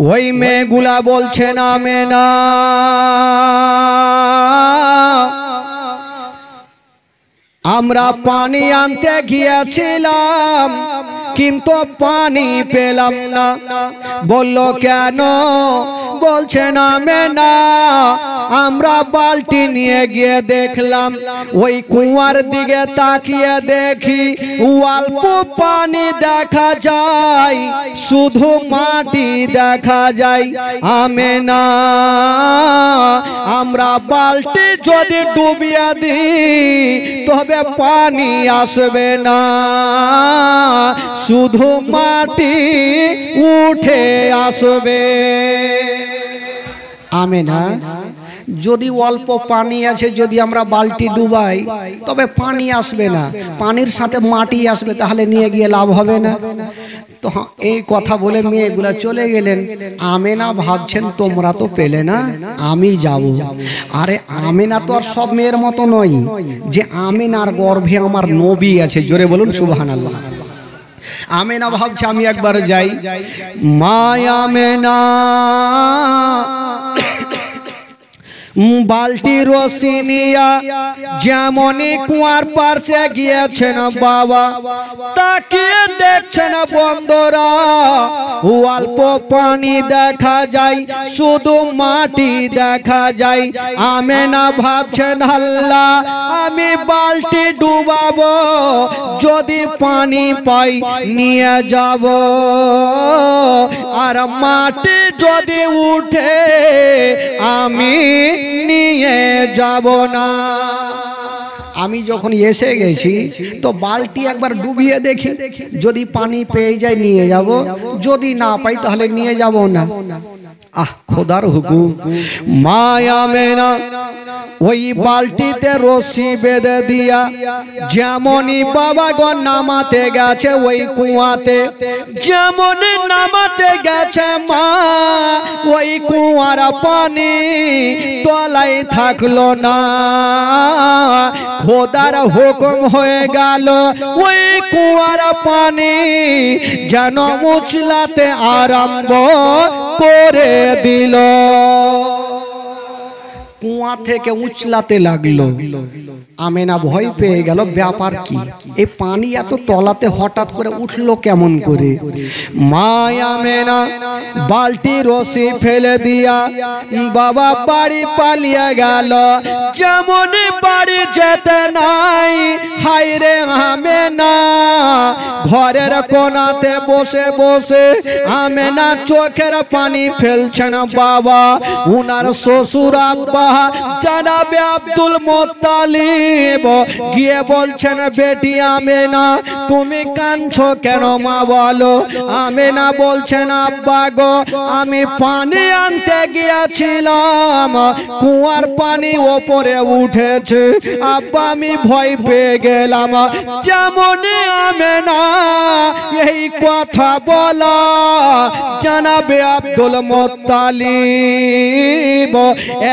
ওই মেয়েগুলা বলছেন আমেনা আমরা পানি আনতে গিয়েছিলাম কিন্তু পানি পেলাম না। বলল কেন? বলছেন আমেনা আমরা বালতি নিয়ে গিয়ে দেখলাম ওই কুয়ার দিকে তাকিয়ে দেখি অল্প পানি দেখা যায়, শুধু মাটি দেখা যায়। আমেনা আমরা বালতি যদি ডুবিয়ে দিই তবে পানি আসবে না, শুধু মাটি উঠে আসবে। আমেনা যদি অল্প পানি আছে, যদি আমরা বালতি ডুবাই তবে পানি আসবে না, পানির সাথে মাটি আসবে, তাহলে নিয়ে গিয়ে লাভ হবে না। তো এই কথা বলে মেয়েগুলা চলে গেলেন। আমেনা ভাবছেন তোমরা তো পেলে না, আমি যাব। আরে আমেনা তো আর সব মেয়ের মতো নয় যে আমেনার গর্ভে আমার নবী আছে। জোরে বলুন সুবহানাল্লাহ। আমেনা ভাবছে আমি একবার যাই। মা আমেনা বালতি রশি নিয়া যেমনই কুয়ার পাশে গিয়েছেন বাবা, তাকিয়ে দেখছেন বন্ধুরা অল্প পানি দেখা যায়, শুধু মাটি দেখা যায়। আমেনা ভাবছেন আল্লাহ আমি বালতি ডুবাবো, যদি পানি পাই নিয়ে যাব, আর মাটি যদি উঠে আমি নিয়ে যাব না। আমি যখন এসে গেছি তো বালতি একবার ডুবিয়ে দেখি, যদি পানি পেয়ে যায় নিয়ে যাব, যদি না পাই তাহলে নিয়ে যাব না। খোদার হুকুম। মা আমেনা ওই বালতিতে রশি বেঁধে দিয়া যেমনই বাবা গো নামাতে গেছে ওই কুয়াতে, যেমনই নামাতে গেছে মা ওই কুয়ার পানি তলায় থাকলো না। খোদার হুকুম হয়ে গেল ওই কুয়ার পানি যেন উছলাতে আরম্ভ করে দিল। কুয়া থেকে উছলাতে লাগলো। আমেনা ভয় পেয়ে গেল, ব্যাপার কি, এই পানি এত তলাতে হঠাৎ করে উঠলো কেমন করে? মা আমেনা বালতি রশি ফেলে দিয়া বাবা বাড়ি পালিয়ে গেল। যেমন বাড়ি যেতে নাই, হায়রে আমেনা ঘরের কোণাতে বসে বসে আমেনা চোখের পানি ফেলছেন। বাবা উনার শ্বশুর আব্বা জনাবে আব্দুল মুত্তালিব গিয়ে বলছেন বেটি আমেনা তুমি কাঁদছো কেন মা বলো? আমেনা বলছেন আব্বা গো আমি পানি আনতে গিয়েছিলাম, কুয়ার পানি ওপরে উঠেছে আব্বা আমি ভয় পেয়ে গেলাম। যেমন আমেনা এই কথা বলা জনাবে আব্দুল মুত্তালিব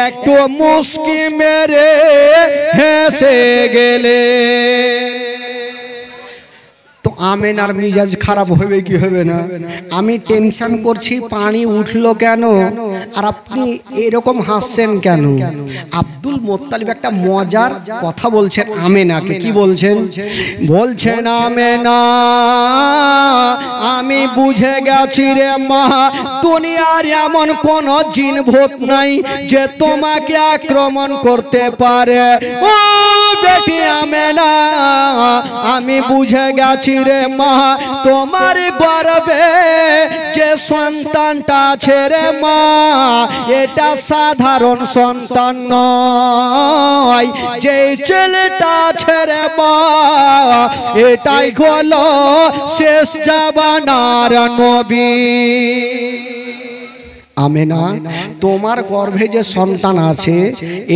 একটু মুস্কি মেরে হেসে গেলে। তো আমেনার মিজাজ খারাপ হবে কি হবে না? আমি টেনশন করছি পানি উঠলো কেন, আর আপনি এরকম হাসছেন কেন? আব্দুল মুত্তালিব একটা মজার কথা বলছেন আমেনাকে। কি বলছেন? বলছেন আমেনা আমি বুঝে গেছি রে মা, দুনিয়ার এমন কোন জিন ভূত নাই যে তোমাকে আক্রমণ করতে পারে। ও বেটি আমেনা আমি বুঝে গেছি রে মা, তোমার গর্ভে যে সন্তানটা আছে রে মা এটা সাধারণ সন্তান নয়, যে ছেলেটা আছে রে মা এটাই হলো শেষ জামানার নবী। আমেনা তোমার গর্ভে যে সন্তান আছে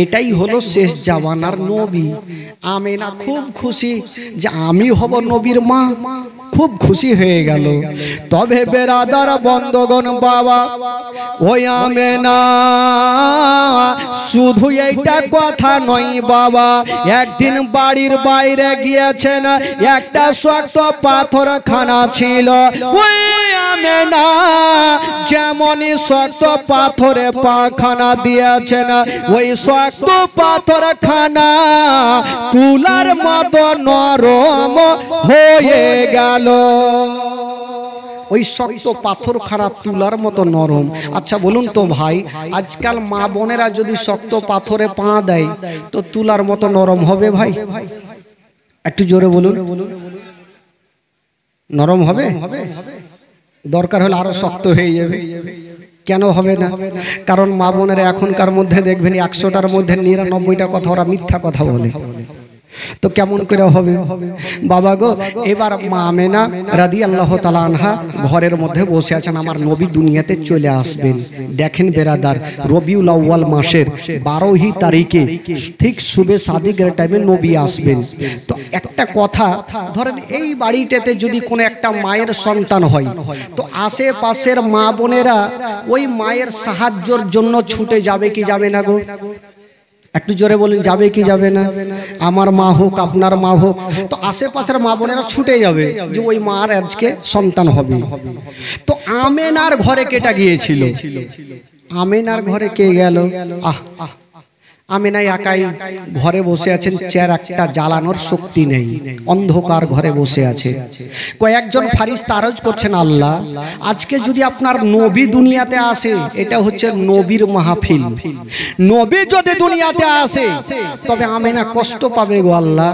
এটাই হলো শেষ জামানার নবী। আমেনা খুব খুশি যে আমি হব নবীর মা। খুব খুশি হয়ে গেল। তবে বেরাদার বন্ধগণ বাবা, ওই আমেনা শুধু এইটা কথা নয় বাবা, একদিন বাড়ির বাইরে গিয়েছেন, একটা শক্ত পাথর খানা ছিল। ওই আমেনা যেমনই শক্ত পাথরে পাখানা দিয়েছেন, ওই শক্ত পাথর খানা তুলার মতো নরম হয়ে গেল। ওই শক্ত পাথর খানা তুলার মতো নরম। আচ্ছা বলুন তো ভাই, আজকাল মা বোনেরা যদি শক্ত পাথরে পা দেয় তো তুলার মতো নরম হবে ভাই? একটু জোরে বলুন। নরম হবে? দরকার হলে আরো শক্ত হয়ে যাবে। কেন হবে না? কারণ মা বোনেরা এখনকার মধ্যে দেখবেন 100টার মধ্যে 99টা কথা ওরা মিথ্যা কথা বলে। তো কেমন করে হবে বাবা গো? এবার মা আমেনা রাদিয়াল্লাহু তাআলা আনহা ঘরের মধ্যে বসে আছেন, আমার নবী দুনিয়াতে চলে আসবেন। দেখেন বেরাদার, রবিউল আউয়াল মাসের 12ই তারিখে ঠিক শুবে সাদিকের টাইমে নবী আসবেন। তো একটা কথা ধরেন, এই বাড়িটাতে যদি কোনো একটা মায়ের সন্তান হয় তো আশেপাশের মা বোনেরা ওই মায়ের সাহায্যের জন্য ছুটে যাবে কি যাবে না গো? একটু জোরে বলেন, যাবে কি যাবে না? আমার মা হোক, আপনার মা হোক, তো আশেপাশের মা বোনেরা ছুটে যাবে যে ওই মার আজকে সন্তান হবে। তো আমেনার ঘরে কেটা গিয়েছিল? আমেনার ঘরে কে গেল? আমেনা একাই ঘরে বসে আছেন, চেয়ার একটা জ্বালানোর শক্তি নেই, অন্ধকার ঘরে বসে আছে। কয়েকজন ফারিস্তা আরজ করছেন, আল্লাহ আজকে যদি আপনার নবী দুনিয়াতে আসে, এটা হচ্ছে নবীর মাহফিল, নবী যদি দুনিয়াতে আসে তবে আমেনা কষ্ট পাবে গো আল্লাহ।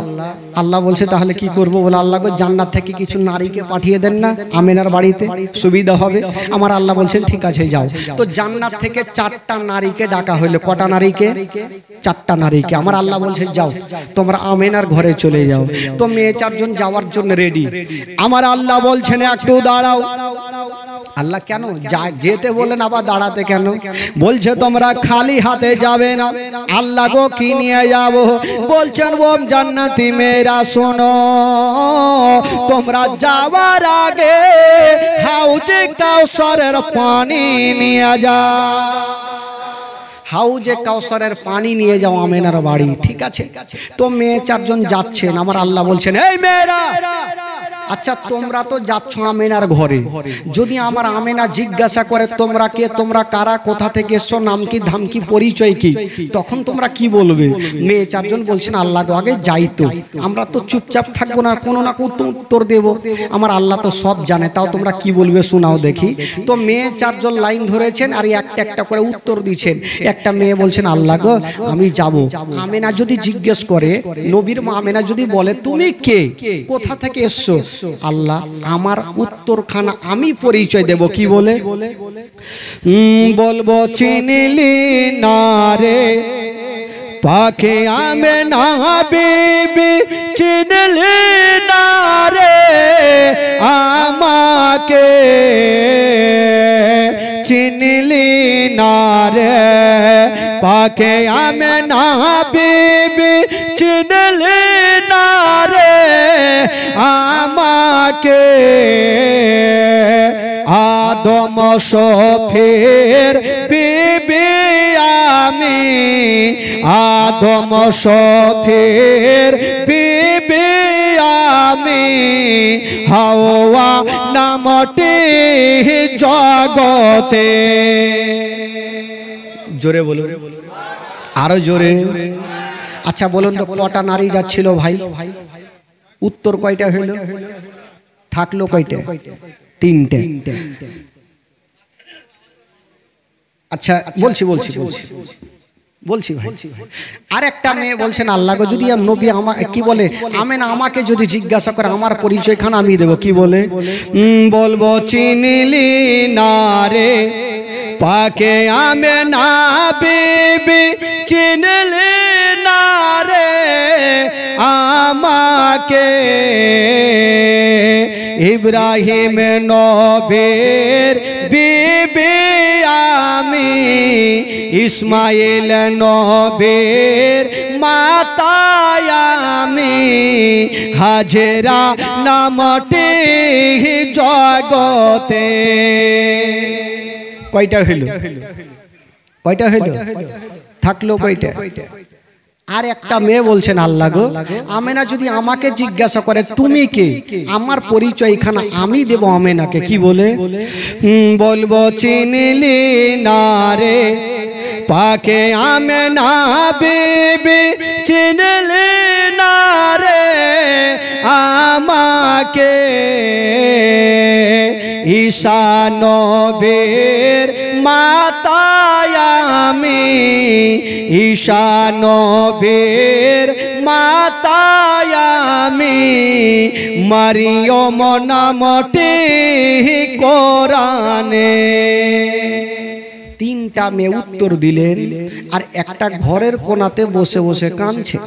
আল্লাহ বলছে তাহলে কি করব? বলে আল্লাহ গো, জান্নাত থেকে কিছু নারীকে পাঠিয়ে দেন না আমেনার বাড়িতে, সুবিধা হবে। আমার আল্লাহ বলছেন ঠিক আছে যাও। তো জান্নাত থেকে 4টা নারীকে ডাকা হলো। কটা নারীকে? 4টা নারীকে। আমার আল্লাহ বলছে যাও তোমরা আমেনার ঘরে চলে যাও। তো মেয়ে 4জন যাওয়ার জন্য রেডি। আমার আল্লাহ বলছেন একটু দাঁড়াও। আল্লাহ কেন যেতে বলেন আবার দাঁড়াতে কেন? বলছে তোমরা খালি হাতে যাবে না। আল্লাহ গো কি নিয়ে যাব? বলছেন ও জান্নাতি মেয়েরা শোনো, তোমরা যাওয়ার আগে হাউজে কাউসারের পানি নিয়ে যাও। হাউজে কাউসারের পানি নিয়ে যাও আমেনার বাড়ি। ঠিক আছে। তো মেয়ে 4জন যাচ্ছেন। আমার আল্লাহ বলছেন এই মেয়েরা, আচ্ছা তোমরা তো যাচ্ছ আমেনার ঘরে, যদি আমার আমেনা জিজ্ঞাসা করে তোমরা কে, তোমরা কারা, কোথা থেকে এসছো, নাম কি, ধাম কি, পরিচয় কি, তখন তোমরা কি বলবে? মেয়ে 4জন বলছেন আল্লাহ গো আগে যাই তো, আমরা তো চুপচাপ থাকবো না, কোনো না কোনো উত্তর দেব। আমার আল্লাহ তো সব জানে, তাও তোমরা কি বলবে শোনাও দেখি। তো মেয়ে 4জন লাইন ধরেছেন আর একটা একটা করে উত্তর দিচ্ছেন। একটা মেয়ে বলছেন আল্লাহ গো আমি যাব। আমেনা যদি জিজ্ঞেস করে, নবীর মা আমেনা যদি বলে তুমি কে, কোথা থেকে এসছো, আল্লাহ আমার উত্তরখানা আমি পরিচয় দেব। কি বলে বলবো? চিনলি না রে পাকে আমেনা বিবি, চিনলি না রে আমাকে, চিনলি না রে পাকে আমেনা বিবি, চিনলি না রে আমাকে। আদম শফির বিবি আমি, আদম শফির বিবি আমি, হাওয়া নামটি জগতে। জোরে বলো, আরো জোরে। আচ্ছা বলুন তো কটা নারী যাচ্ছিল ভাই? উত্তর কয়টা হইল? থাকলো কয়টা? 3টে। আচ্ছা বলছি ভাই। আর একটা মেয়ে বলছেন আল্লাহ গো যদি নবী আমাকে কি বলে, আমেনা আমাকে যদি জিজ্ঞাসা করে আমার পরিচয়খানা আমি দেব। কি বলে বলবো? চিনলি না রে পাকে আমেনা বিবি, চিনলি না রে আমাকে। ইব্রাহিম নবীর বিবি আমি, ইসমাইল নবীর মাতায় আমি হাজেরা নামটি জগতে। কয়টা হইল? কয়টা হইল? থাকলো কয়টা? আর একটা মেয়ে বলছেন আল্লাহ গো আমেনা যদি আমাকে জিজ্ঞাসা করে তুমি কে, আমার পরিচয় এখানে আমি দেব আমেনাকে। কি বলে বলবো চিনলি না রে পাকে আমেনা বিবি, চিনলি না রে আমাকে ঈসা নবীর মাতায় আমি ঈসা নবীর মাতায় আমি মারিয়ম নামটি কোরআনে। তিনটা মেয়ে উত্তর দিলেন আর একটা ঘরের কোণাতে বসে বসে কাঁদছে।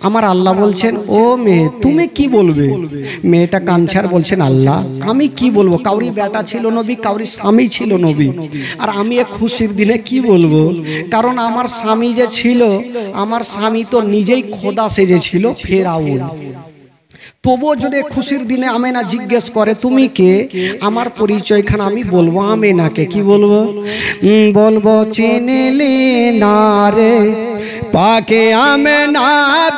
আমার আল্লাহ বলছেন ও মেয়ে তুমি কি বলবে? মেয়েটা কাঁদছে আর বলছেন আল্লাহ আমি কি বলবো, কাউরি বেটা ছিল নবী, কাউরি স্বামী ছিল নবী, আর আমি এক খুশির দিনে কি বলবো? কারণ আমার স্বামী যে ছিল, আমার স্বামী তো নিজেই খোদা সেজেছিল ফেরাউন। তবুও যদি খুশির দিনে আমেনা জিজ্ঞেস করে তুমি কে, আমার পরিচয়খানে আমি বলবো আমেনাকে। কি বলবো? বলবো চিনলি না রে পাকে আমেনা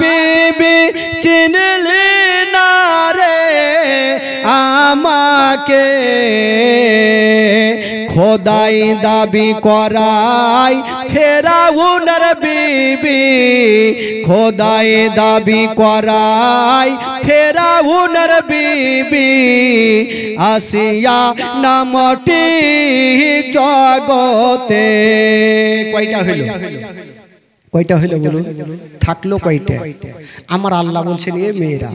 বিবি, চিনলি না রে আমাকে খোদাই দাবি করাই ফেরাউনের বিবি, খোদাই দাবি করাই ফেরাউনের বিবি আসিয়া নামটি জগতে। কয়টা হইল? কয়টা হইল বলুন? থাকলো কয়টা? আমার আল্লাহ বলছেন এ মেয়েরা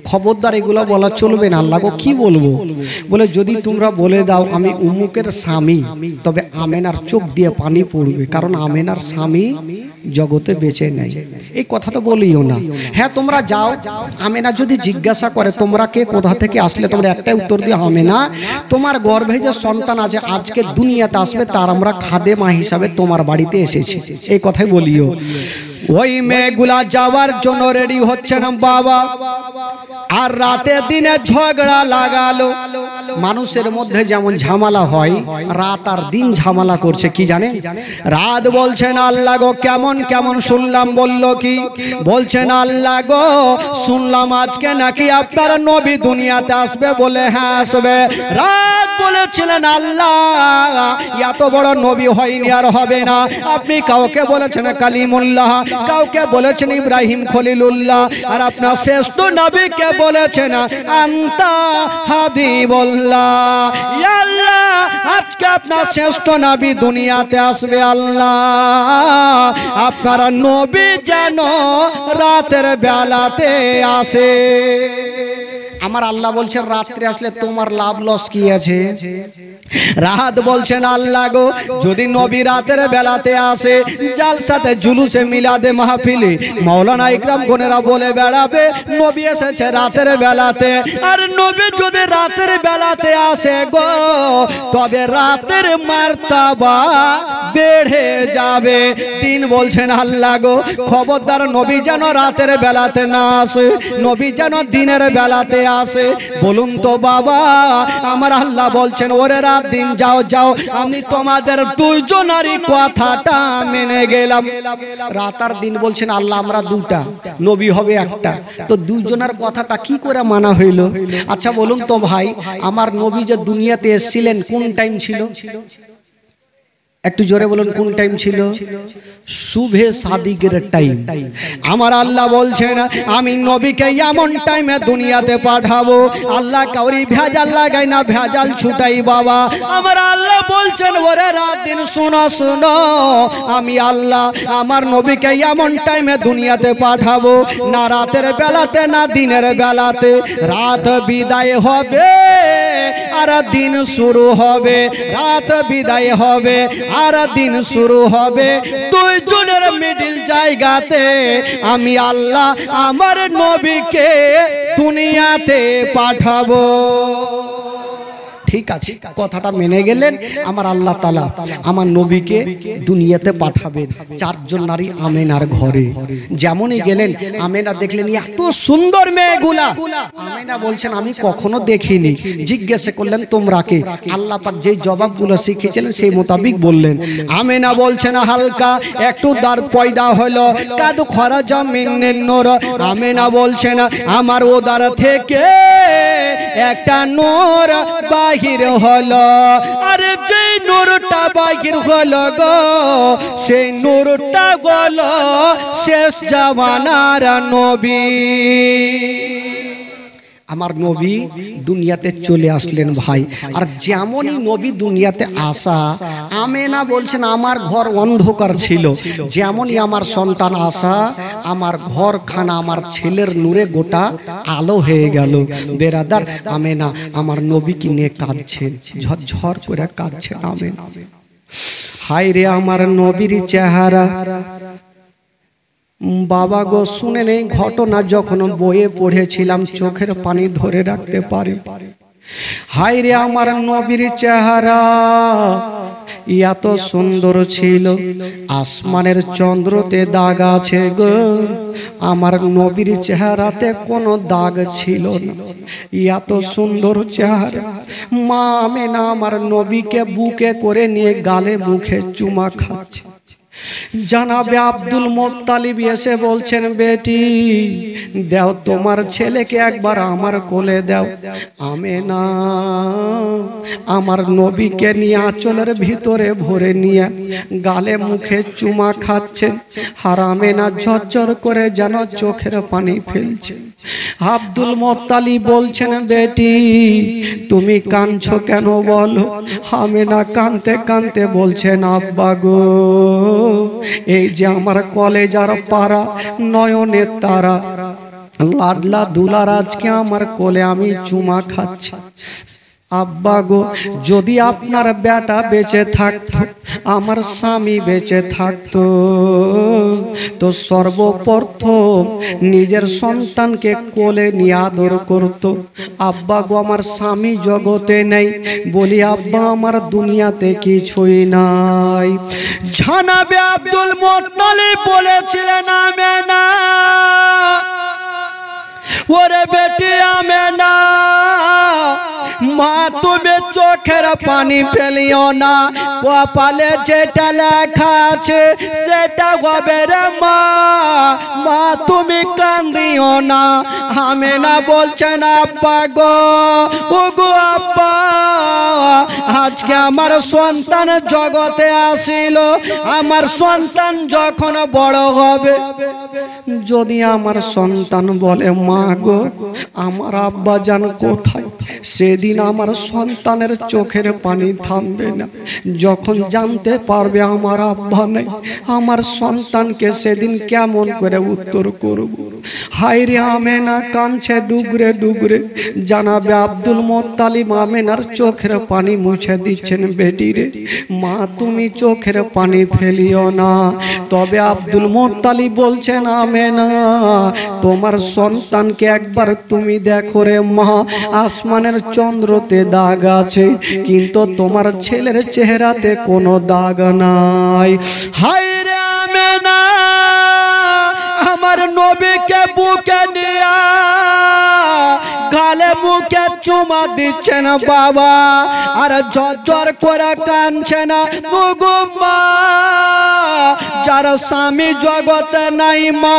খবরদার এগুলো বলা চলবে না। আল্লাহ গো কি বলবো? বলে যদি তোমরা বলে দাও আমি উমুকের স্বামী, তবে আমেনার চোখ দিয়ে পানি পড়বে, কারণ আমেনার স্বামী জগতে বেঁচে নেই। এই কথা তো বলিও না। হ্যাঁ তোমরা যাও, আমেনা যদি জিজ্ঞাসা করে তোমরা কে, কোথা থেকে আসলে, তোমরা একটাই উত্তর দিয়ে আমেনা তোমার গর্ভে যে সন্তান আছে আজকে দুনিয়াতে আসবে, তার আমরা খাদেমা হিসাবে তোমার বাড়িতে এসেছি, এই কথাই বলিও। ওই মেয়েগুলা যাওয়ার জন্য রেডি হচ্ছেন বাবা, আর রাতে দিনে ঝগড়া লাগালো। মানুষের মধ্যে যেমন ঝামেলা হয়, রাত আর দিন ঝামেলা করছে। কি জানে? রাত বলছেন আল্লাহ গো কেমন কেমন শুনলাম, বলল কি বলছেন আল্লাহ গো শুনলাম আজকে নাকি আপনার নবী দুনিয়াতে আসবে। বলে হ্যাঁ আসবে। রাত বলেছিলেন আল্লাহ এত বড় নবী হয়নি আর হবে না। আপনি কাউকে বলেছেন কালিমুল্লাহ, কাউকে বলেছেন ইব্রাহিম খলিলুল্লাহ, আর আপনার শ্রেষ্ঠ নবীকে বলেছেন আনতা হাবিবুল্লাহ। ইয়া আল্লাহ আজকে আপনার শ্রেষ্ঠ নবী দুনিয়াতে আসবে। আল্লাহ আপনার নবী যেন রাতের বেলাতে আসে। আমার আল্লাহ বলছেন রাত্রে আসলে তোমার লাভ লস কি আছে? রাত বলছেন আল্লাহ গো যদি নবী রাতের বেলাতে আসে, জালসাতে জুলুসে মিলাদে মাহফিলে মাওলানা ইকরাম গনেরা বলে বেড়াবে নবী এসেছে রাতের বেলাতে। আর নবী যদি রাতের বেলাতে আসে গো, তবে রাতের মার্তাবা বেড়ে যাবে। দিন বলছেন আল্লাহ গো খবরদার নবী যেন রাতের বেলাতে না আসে, নবী যেন দিনের বেলাতে আসে। বলুন তো বাবা, আমার আল্লাহ বলছেন ওরে রাত দিন যাও যাও, আমি তোমাদের দুইজনারই কথাটা মেনে গেলাম। রাত আর দিন বলছেন আল্লাহ আমরা দুটা, নবী হবে একটা, তো দুইজনের কথাটা কি করে মানা হইল? আচ্ছা বলুন তো ভাই, আমার নবী যে দুনিয়াতে এসেছিলেন কোন টাইম ছিল? একটু জোরে বলুন কোন টাইম ছিল? শুভে সাদিকের টাইম। আমার আল্লাহ বলছেন আমি নবীকে এমন টাইমে দুনিয়াতে পাঠাবো, আল্লাহ কাউরি ভেজাল লাগাই না, ভেজাল ছুটাই বাবা। আমার আল্লাহ বলছেন ওরে রাত দিন শোনো শোনো, আমি আল্লাহ আমার নবীকে এমন টাইমে দুনিয়াতে পাঠাবো, না রাতের বেলাতে না দিনের বেলাতে। রাত বিদায় হবে আর দিন শুরু হবে, রাত বিদায় হবে আর দিন শুরু হবে, দুইজনের মিডিল জায়গাতে আমি আল্লাহ আমার নবীকে দুনিয়াতে পাঠাবো। ঠিক আছে, কথাটা মেনে গেলেন। আমার আল্লাহ তাআলা আমার নবীকে দুনিয়াতে পাঠাবেন চারজন নারী আমেনার ঘরে। যেমনই গেলেন আমেনা দেখলেন এত সুন্দর মেয়েগুলা। আমেনা বলছেন আমি কখনো দেখিনি। জিজ্ঞাসা করলেন তোমরা কে? আল্লাহ পাক যেই জবাবগুলো শিখিয়েছিলেন সেই মোতাবিক বললেন। আমেনা বলছেন হালকা একটু দাঁত পয়দা হলো, কাদ খরাজা মিনের নূর। আমেনা বলছেন আমার ওদার থেকে একটা নূর বাহির হলো, আর যেই নূরটা বাহির হলো গো সেই নূরটা হলো শেষ জামানার নবী। আমার নবী দুনিয়াতে চলে আসলেন ভাই। আর যেমনই নবী দুনিয়াতে আসা, আমেনা বলছেন আমার ঘর অন্ধকার ছিল, যেমনই আমার সন্তান আসা আমার ঘরখানা আমার ছেলের নূরে গোটা আলো হয়ে গেল। বেরাদার আমেনা আমার নবীকে নিয়ে কাঁদছেন, ঝরঝর করে কাঁদছেন আমেনা। হায় রে আমার নবীর চেহারা। বাবা গো শুনে নেই ঘটনা, যখন বইয়ে পড়েছিলাম চোখের পানি ধরে রাখতে পারি। হায় রে আমার নবীর চেহারা এত সুন্দর ছিল, আসমানের চন্দ্রতে দাগ আছে গো, আমার নবীর চেহারাতে কোনো দাগ ছিল না। এত সুন্দর চেহারা। মা আমেনা আমার নবীকে বুকে করে নিয়ে গালে মুখে চুমা খাচ্ছে। জানাবে আব্দুল মুত্তালিব এসে বলছেন বেটি দাও তোমার ছেলেকে একবার আমার কোলে দাও। আমেনা আমার নবীকে নিয়ে আঁচলের ভিতরে ভরে নিয়ে গালে মুখে চুমা খাচ্ছেন। আর আমেনা ঝরঝর করে যেন চোখের পানি ফেলছে। আব্দুল মুত্তালিব বলছেন বেটি তুমি কাঁদছো কেন বলো? আমেনা কাঁদতে কাঁদতে বলছেন আব্বা গো এই যে আমার কলেজার পাড়া নয়নের তারা লাডলা দুলার আজকে আমার কোলে আমি চুমা খাচ্ছি। আব্বা গো যদি আপনার বেটা বেঁচে থাকতো, আমার স্বামী বেঁচে থাকতো, তো সর্বপ্রথম নিজের সন্তানকে কোলে নিয়ে আদর করত। আব্বা গো আমার স্বামী জগতে নেই, বলি আব্বা আমার দুনিয়াতে কিছুই নাই। জানাবে আব্দুল মুত্তালিব বলেছিলেন আমেনা ওরে বেটি আমেনা মা তুমি চোখের পানি ফেলিও না, কপালে যেটা লেখা আছে সেটা হবে রে মা, মা তুমি কান্দিও না। আমেনা বলছেন আব্বা গো ও গো আব্বা আজকে আমার সন্তান জগতে আসিল, আমার সন্তান যখন বড় হবে যদি আমার সন্তান বলে মা গো আমার আব্বা জান কোথায়, সেদিন আমার সন্তানের চোখের পানি থামবে না। যখন জানতে পারবে আমার আব্বা নেই, আমার সন্তানকে সেদিন কেমন করে উত্তর করব? হায় রে আমেনা কাঁদছে ডুগরে ডুগরে। জানাবে আব্দুল মুত্তালিব আমেনার চোখের পানি মুছে দিচ্ছেন বেটি রে মা তুমি চোখের পানি ফেলিও না। তবে আব্দুল মুত্তালিব বলছেন আমেনা তোমার সন্তানকে একবার তুমি দেখো রে মা, আসমানের চন্দ্রতে দাগ আছে কিন্তু তোমার ছেলের চেহারাতে কোনো দাগ নাই। হায় রে আমেনা আমার নবীকে বুকে নিয়া গালে মুখে চুমা দিচ্ছেন বাবা, আর ঝরঝর করে কাঁদছেন গো মা। যার স্বামী জগতে নাই মা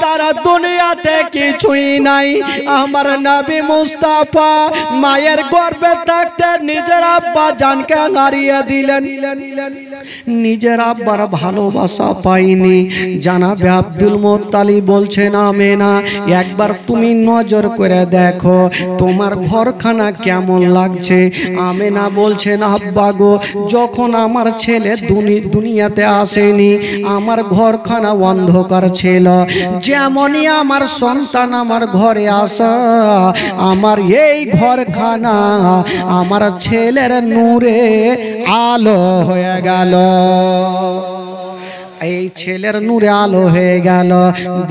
তার দুনিয়াতে কিছুই নাই। আমার নবী মুস্তাফা মায়ের গর্ভে থাকতে নিজের আব্বা জানকে হারিয়ে দিলেন, নিজের আব্বার ভালোবাসা পাইনি। জানাবে আব্দুল মুত্তালিব বলছেন আমেনা একবার তুমি নজর করে দেখো তোমার ঘরখানা কেমন লাগছে। আমেনা বলছেন আব্বা গো যখন আমার ছেলে দুনিয়াতে আসেনি আমার ঘরখানা অন্ধকার ছিল, যেমনই আমার সন্তান আমার ঘরে আসা আমার এই ঘরখানা আমার ছেলের নূরে আলো হয়ে গেল। এই ছেলের নূরে আলো হয়ে গেল।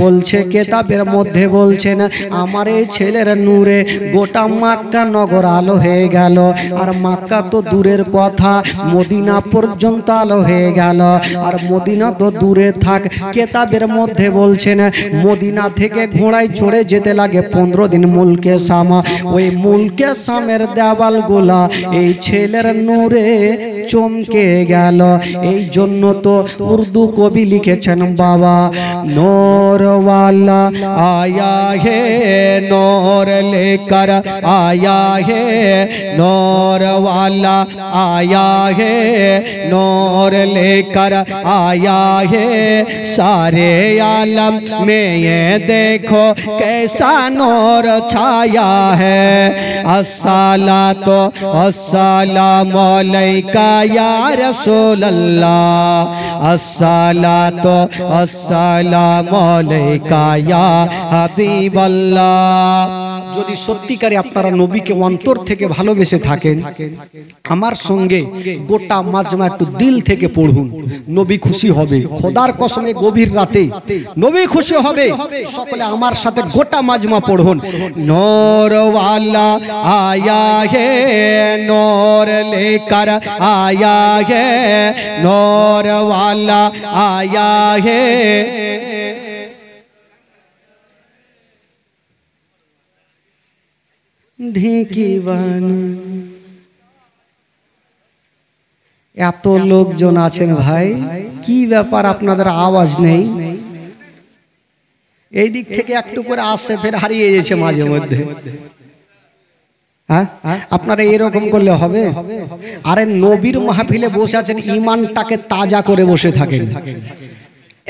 বলছে কেতাবের মধ্যে বলছেন আমার এই ছেলের নূরে গোটা মক্কা নগর আলো হয়ে গেল। আর মক্কা তো দূরের কথা, মদিনা পর্যন্ত আলো হয়ে গেল। আর মদিনা তো দূরে থাক, কেতাবের মধ্যে বলছেন মদিনা থেকে ঘোড়ায় চড়ে যেতে লাগে 15 দিন মুলকে শাম। ওই মুলকে শামের দেওয়ালগুলা এই ছেলের নূরে চমকে গেল। এই জন্য তো উর্দু কবি লিখেছেন বাবা, नूरवाला आया है नूर लेकर आया है, नूरवाला आया है नूर लेकर आया है, सारे आलम में ये देखो कैसा नूर छाया है। अस्सलातो अस्सलामु अलैका या रसूल अल्लाह, अस्सलातो अस्सलामु अलैका या হাবিব আল্লাহ। যদি সত্যিকারে আপনারা নবীকে অন্তর থেকে ভালোবেসে থাকেন, আমার সঙ্গে গোটা মাজমা একটু দিল থেকে পড়ুন, নবী খুশি হবে। খোদার কসমে গভীর রাতে নবী খুশি হবে। সকলে আমার সাথে গোটা মাজমা পড়ুন। নূর ওয়ালা আয়া হে নূর লেकर आया है, नूर वाला आया है। ঢেকি বান এত লোকজন আছেন ভাই, কি ব্যাপার আপনাদের আওয়াজ নেই? এই দিক থেকে একটু করে আসছে, ফের হারিয়ে গেছে মাঝে মধ্যে। হ্যাঁ, আপনারা এরকম করলে হবে? আরে নবীর মাহফিলে বসে আছেন, ঈমানটাকে তাজা করে বসে থাকেন।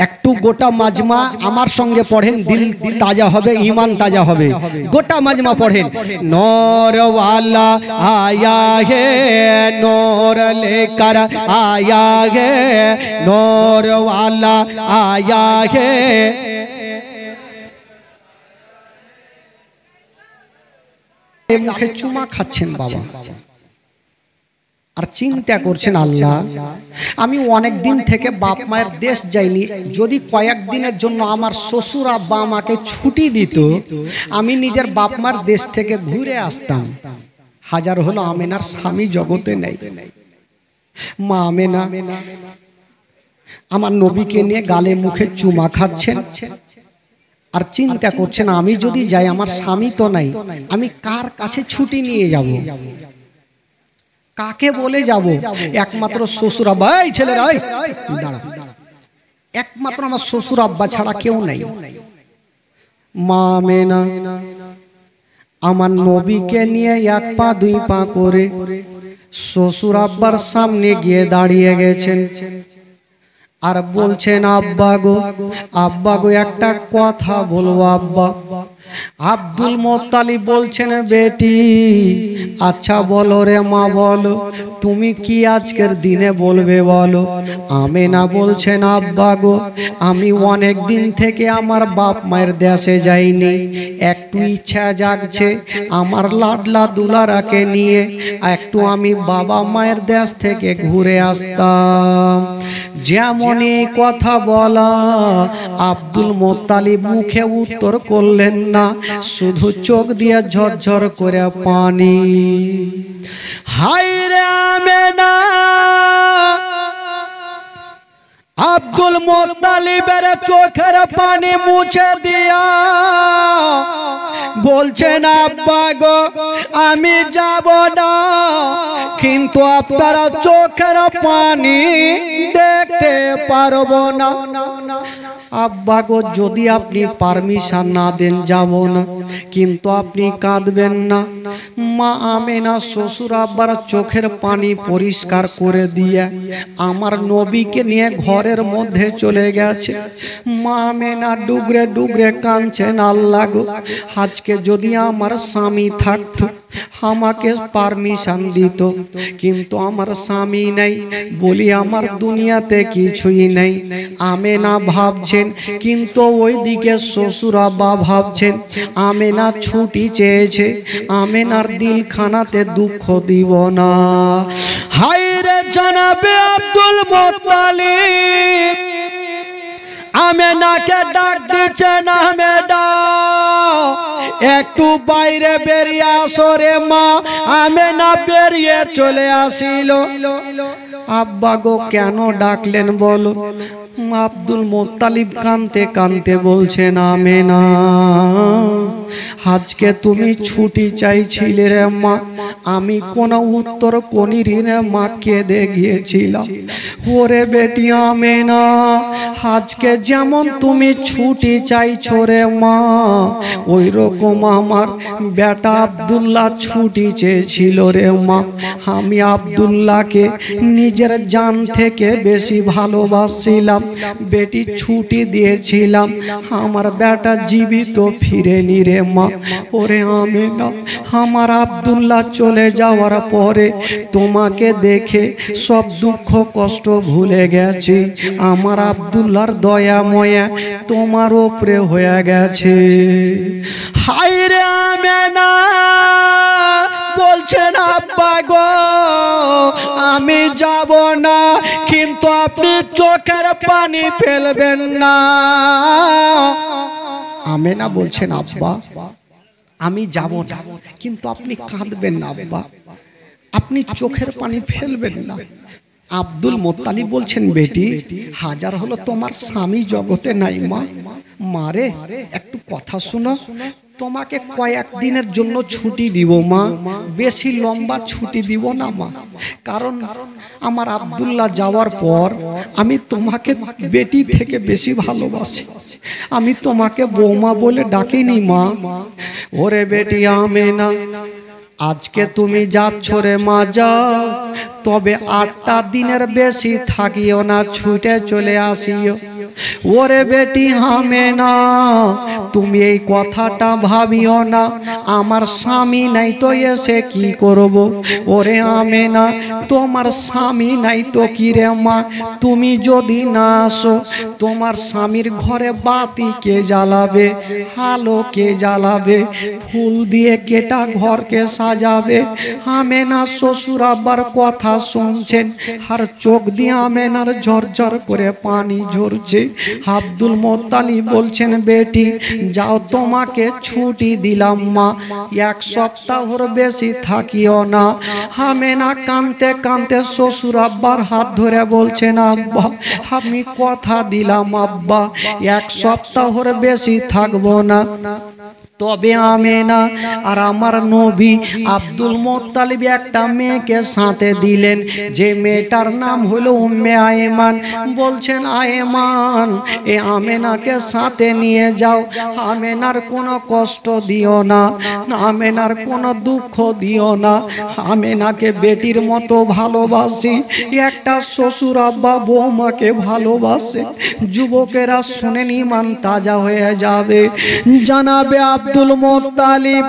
একটু গোটা মাজমা আমার সঙ্গে পড়েন, দিল তাজা হবে, ঈমান তাজা হবে। গোটা মাজমা পড়েন। নূর ওয়ালা আয়া হে নূর লেकर आया है, नूर वाला आया है। মুখে চুমা খাচ্ছেন বাবা, আর চিন্তা করছেন আল্লাহ আমি অনেক দিন থেকে বাপ মায়ের দেশ যাইনি, যদি কয়েকদিনের জন্য আমার শ্বশুর আব্বা আমাকে ছুটি দিত, আমি নিজের বাপ মার দেশ থেকে ঘুরে আসতাম। হাজার হলো আমেনার স্বামী জগতে নেই। মা আমেনা আমার নবীকে নিয়ে গালে মুখে চুমা খাচ্ছেন, আর চিন্তা করছেন আমি যদি যাই আমার স্বামী তো নাই, আমি কার কাছে ছুটি নিয়ে যাব, কাকে বলে যাব? একমাত্র শ্বশুর আব্বা। এই ছেলেরা দাঁড়া, একমাত্র আমার শ্বশুর আব্বা ছাড়া কেউ নাই। মা আমেনা আমার নবীকে নিয়ে এক পা দুই পা করে শ্বশুর আব্বার সামনে গিয়ে দাঁড়িয়ে গেছেন, আর বলছেন আব্বা গো একটা কথা বলবো আব্বা। আব্দুল মোত্তালিব বলছেন বেটি আচ্ছা বলো রে মা, বলো তুমি কি আজকের দিনে বলবে বলো। আমেনা বলছেন আব্বা গো আমি অনেক দিন থেকে আমার বাপ মায়ের দেশে যাইনি, একটু ইচ্ছা জাগছে আমার লাডলা দুলারাকে নিয়ে একটু আমি বাবা মায়ের দেশ থেকে ঘুরে আসতাম। যেমন এই কথা বলা আব্দুল মোত্তালিব মুখে উত্তর করলেন না, শুধু চোখ দিয়ে ঝরঝর করে পানি। হায় রে আমেনা, আব্দুল মোত্তালিবের চোখের পানি মুছে দিয়া বলছেন আব্বা গো আমি যাব না, কিন্তু আপনারা চোখের পানি দেখতে পারবো না। আব্বা গো যদি আপনি পারমিশন না দেন যাব না, কিন্তু আপনি কাঁদবেন না। মা আমেনা শ্বশুর আব্বার চোখের পানি পরিষ্কার করে দিয়ে আমার নবীকে নিয়ে ঘরের মধ্যে চলে গেছে। মা আমেনা ডুগরে ডুগরে কাঁদছেন, আল্লাহ গো আজকে যদি আমার স্বামী থাকতো আমাকে পারমিশন দিত, কিন্তু আমার স্বামী নাই, বলি আমার দুনিয়াতে কিছুই নাই। আমেনা ভাবছেন, কিন্তু ওইদিকে শ্বশুর আব্বা ভাবছেন আমেনা ছুটি চেয়েছে, আমেনার দিলখানাতে দুঃখ দিব না। হায় রে জনাবে আব্দুল মোত্তালিব, আমেনাকে ডাক দিচ্ছেন, আমেনা একটু বাইরে বেরিয়ে আসো রে মা। আমেনা বেরিয়ে চলে আসিল। আব্বা গো কেন ডাকলেন বলো? আব্দুল মোত্তালিব কাঁদতে কাঁদতে বলছেন, আমেনা আজকে তুমি ছুটি চাইছিলে রে মা, আমি কোন উত্তর কোনিরি রে মা, কেঁদে গিয়েছিলাম। ওরে বেটি আমেনা, আজকে যেমন তুমি ছুটি চাইছো রে মা, ওই রকম আমার বেটা আব্দুল্লাহ ছুটি চেয়েছিল রে মা। আমি আব্দুল্লাহকে নিজের জান থেকে বেশি ভালোবাসছিলাম, বেটি ছুটি দিয়েছিলাম, আমার বেটা জীবিত ফিরেনি রে মা। ওরে আমেনা, আমার আব্দুল্লাহ চলে যাওয়ার পরে তোমাকে দেখে সব দুঃখ কষ্ট ভুলে গেছি। আমার আব্দুল্লাহর দয়া ময়া তোমার উপরে হয়ে গেছে। হায় রে আমেনা বলছেন, আব্বা গো আমি যাব না, কিন্তু আপনি চোখের পানি ফেলবেন না। আমেনা বলছেন, আব্বা আমি যাব না, কিন্তু আপনি কাঁদবেন না আব্বা, আপনি চোখের পানি ফেলবেন না। আব্দুল মোত্তালিব বলছেন, বেটি হাজার হলো তোমার স্বামী জগতে নাই মা। মারে একটু কথা শোনো, তোমাকে কয়েক দিনের জন্য ছুটি দিব মা, বেশি লম্বা ছুটি দিব না মা। কারণ আমার আব্দুল্লাহ যাওয়ার পর আমি তোমাকে বেটি থেকে বেশি ভালোবাসি, আমি তোমাকে বৌমা বলে ডাকিনি মা। ওরে বেটি আমেনা, আজকে তুমি যাচ্ছ রে মা, যাও, তবে 8টা দিনের বেশি থাকিও না, ছুটে চলে আসিও। ওরে বেটি আমেনা, তুমি এই কথাটা ভাবিও না, আমার স্বামী নাই তো এসে কি করব। ওরে আমেনা, তোমার স্বামী নাই তো কি রে মা, তুমি যদি না আসো তোমার স্বামীর ঘরে বাতি কে জ্বালাবে, আলো কে জ্বালাবে, ফুল দিয়ে কেটা ঘরকে সাজাবে। আমেনা শ্বশুর আব্বার কথা শুনছেন, আর চোখ দিয়ে আমেনার ঝরঝর করে পানি ঝরছে। আব্দুল মোত্তালিব বলছেন, বেটি যাও, তোমাকে ছুটি দিলাম মা, 1 সপ্তাহর বেশি থাকিও না। আমেনা কাঁদতে কাঁদতে শ্বশুর আব্বার হাত ধরে বলছেন, আব্বা আমি কথা দিলাম আব্বা, 1 সপ্তাহর বেশি থাকবো না। তবে আমেনা আর আমার নবী আব্দুল মোত্তালিব একটা মেয়েকে সাথে দিলেন, যে মেয়েটার নাম হলো উম্মে আয়মান। বলছেন, আয়মান এ আমেনাকে সাথে নিয়ে যাও, আমেনার কোনো কষ্ট দিও না, আমেনার কোনো দুঃখ দিও না, আমেনাকে বেটির মতো ভালোবাসি। একটা শ্বশুর আব্বা বৌমাকে ভালোবাসে, যুবকেরা শুনেন ঈমান তাজা হয়ে যাবে। জানাবে আব্দুল মোত্তালিব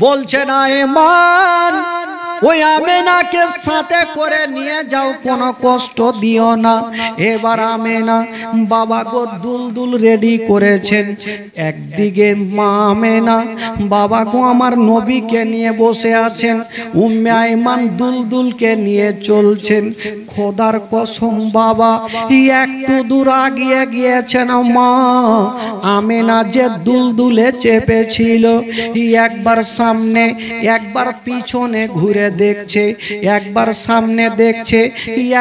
বলছেন, আয়মান ওই আমেনাকে সাথে করে নিয়ে যাও, কোনো কষ্ট দিও না। এবার আমেনা বাবা গো দুলদুল রেডি করেছেন। একদিকে মা আমেনা বাবা গো আমার নবীকে নিয়ে বসে আছেন, উম্মে আয়মান দুলদুলকে নিয়ে চলছেন। খোদার কসম বাবা একটু দূর আগিয়ে গিয়েছেন মা আমেনা যে দুলদুলে চেপেছিল, একবার সামনে একবার পিছনে ঘুরে দেখছে, একবার সামনে দেখছে,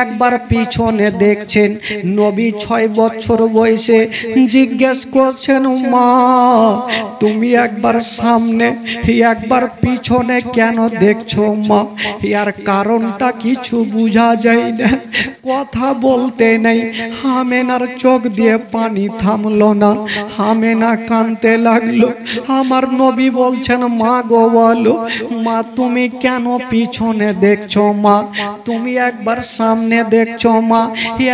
একবার পিছনে দেখছেন। নবী 6 বছর বয়সে জিজ্ঞেস করছেন, মা তুমি একবার সামনে একবার পিছনে কেন দেখছো মা? এর কারণটা কিছু বোঝা যায় না, কথা বলতে নেই। আমেনার চোখ দিয়ে পানি থামলো না, আমেনা কাঁদতে লাগলো। আমার নবী বলছেন, মা গো বলো মা তুমি কেন পিছনে দেখছো মা? তুমি একবার সামনে দেখছো মা,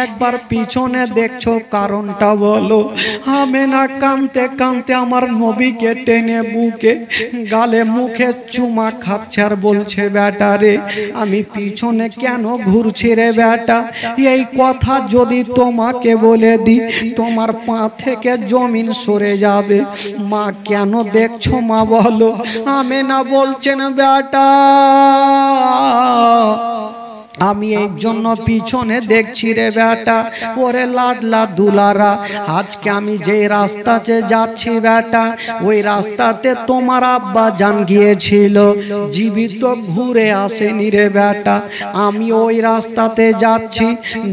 একবার পিছনে দেখছো, কারণটা বলো। আমেনা কাঁদতে কাঁদতে আমার নবীকে টেনে বুকে গালে মুখে চুমা খাচ্ছে আর বলছে, বেটা রে আমি পিছনে কেন ঘুরছি রে বেটা? এই কথা যদি তোমাকে বলে দিই তোমার পা থেকে জমিন সরে যাবে। মা কেন দেখছো মা বলো? আমেনা বলছেন, বেটা আমি এই জন্য পিছনে দেখছি রে বেটা, ওরে লাডলা দুলারা, আজকে আমি যে রাস্তাতে যাচ্ছি বেটা, ওই রাস্তাতে তোমার আব্বা জান গিয়েছিল, জীবিত ঘুরে আসেনি রে বেটা। আমি ওই রাস্তাতে যাচ্ছি,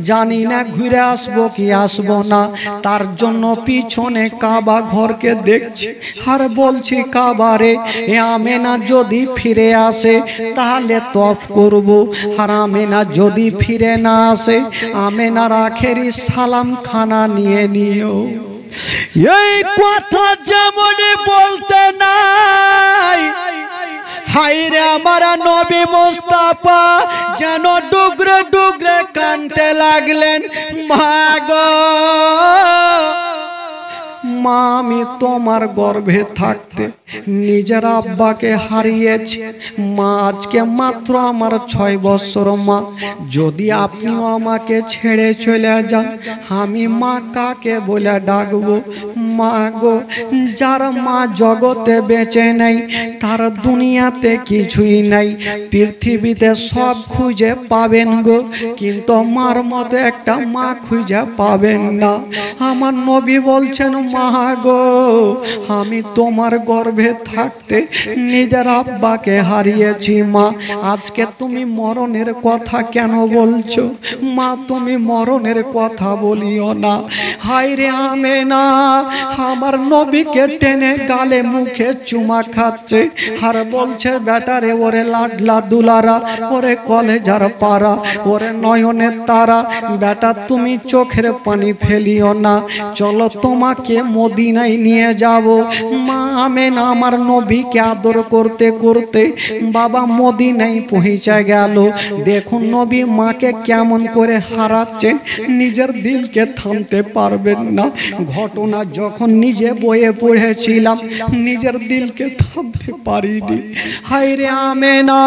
জানি না ঘুরে আসবো কি আসবো না, তার জন্য পিছনে কাবা ঘরকে দেখছি আর বলছি কাবারে, এ আমেনা যদি ফিরে আসে তাহলে তফ করব, আর আমেনা যদি ফিরে না আসে আমেনার আখেরি সালাম খানা নিয়ে নিও। এই কথা যেমন বলতে নাই, হায়রে আমার নবী মুস্তাফা যেন ডুগরে ডুগরে কাঁদতে লাগলেন, মা গো মা, আমি তোমার গর্ভে থাকতে নিজের আব্বাকে হারিয়েছি মা, আজকে মাত্র আমার 6 বছর মা, যদি আপনিও আমাকে ছেড়ে চলে যান আমি মা কাকে বলে ডাকবো? মা গো, যার মা জগতে বেঁচে নেই তার দুনিয়াতে কিছুই নাই, পৃথিবীতে সব খুঁজে পাবেন গো, কিন্তু মার মতো একটা মা খুঁজে পাবেন না। আমার নবী বলছেন, মা গো, আমি তোমার গর্ভে থাকতে নিজের আব্বাকে হারিয়েছি মা, আজকে তুমি মরণের কথা কেন বলছো? মা তুমি মরণের কথা বলিও না। হায়রে আমেনা আমার নবীকে টেনে গালে মুখে চুমা খাচ্ছে আর বলছে, বেটারে ওরে লাডলা দুলারা, ওরে কলেজার পাড়া, ওরে নয়নের তারা, বেটা তুমি চোখের পানি ফেলিও না, চলো তোমাকে মদিনায় নিয়ে যাব। মা আমেনা আমার নবীকে আদর করতে করতে বাবা মদিনায় পৌঁছে গেল। দেখুন নবী মাকে কেমন করে হারাচ্ছেন, নিজের দিলকে থামতে পারবেন না। ঘটনা যখন নিজে বইয়ে পড়েছিলাম নিজের দিলকে থামতে পারিনি। হায়রে আমেনা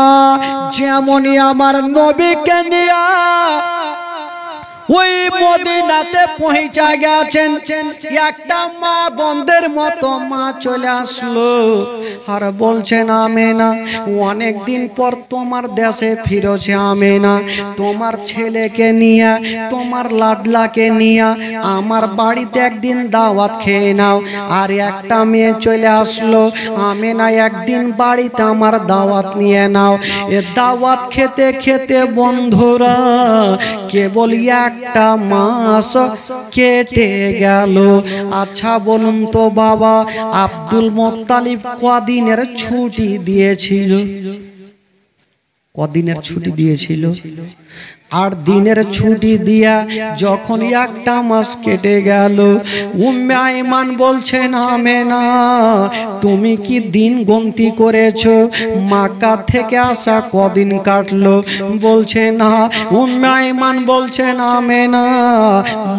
যেমনই আমার নবীকে নিয়া ওই মদিনাতে পৌঁছা গেছেন, একটা মা বন্ধের মতো মা চলে আসলো আর বলছেন, আমেনা অনেক দিন পর তোমার দেশে ফিরেছে আমেনা, তোমার ছেলেকে নিয়ে তোমার লাডলাকে নিয়ে আমার বাড়িতে একদিন দাওয়াত খেয়ে নাও। আর একটা মেয়ে চলে আসলো, আমেনা একদিন বাড়িতে আমার দাওয়াত নিয়ে নাও। এ দাওয়াত খেতে খেতে বন্ধুরা কেবল একটা মাস কেটে গেল। আচ্ছা বলুন তো বাবা, আব্দুল মুত্তালিব কদিনের ছুটি দিয়েছিল? কদিনের ছুটি দিয়েছিল? 8 দিনের ছুটি দিয়া যখন একটা মাস কেটে গেল, উম্মে আইমান বলছেন, আমেনা তুমি কি দিন গণতি করেছো? মক্কা থেকে আসা কদিন কাটলো? বলছে না। উম্মে আইমান বলছেন, আমেনা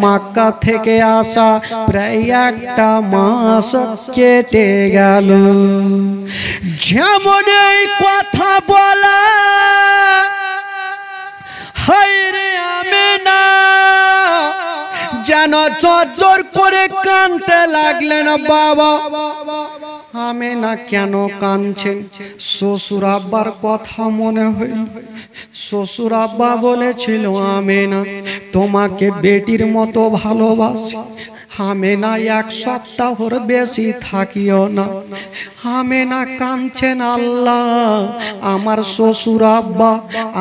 মক্কা থেকে আসা প্রায় একটা মাস কেটে গেল। যেমন এই কথা বলা, হায়রে আমেনা যেন চরচর করে কাঁদতে লাগলেন। বাবা আমেনা কেন কাঁদছেন? শ্বশুর আব্বার কথা মনে হইল। শ্বশুর আব্বা বলেছিল, আমেনা তোমাকে বেটির মতো ভালোবাসি, আমেনা 1 সপ্তাহর বেশি থাকিও না। আমেনা কাঁদছেন, আল্লাহ আমার শ্বশুর আব্বা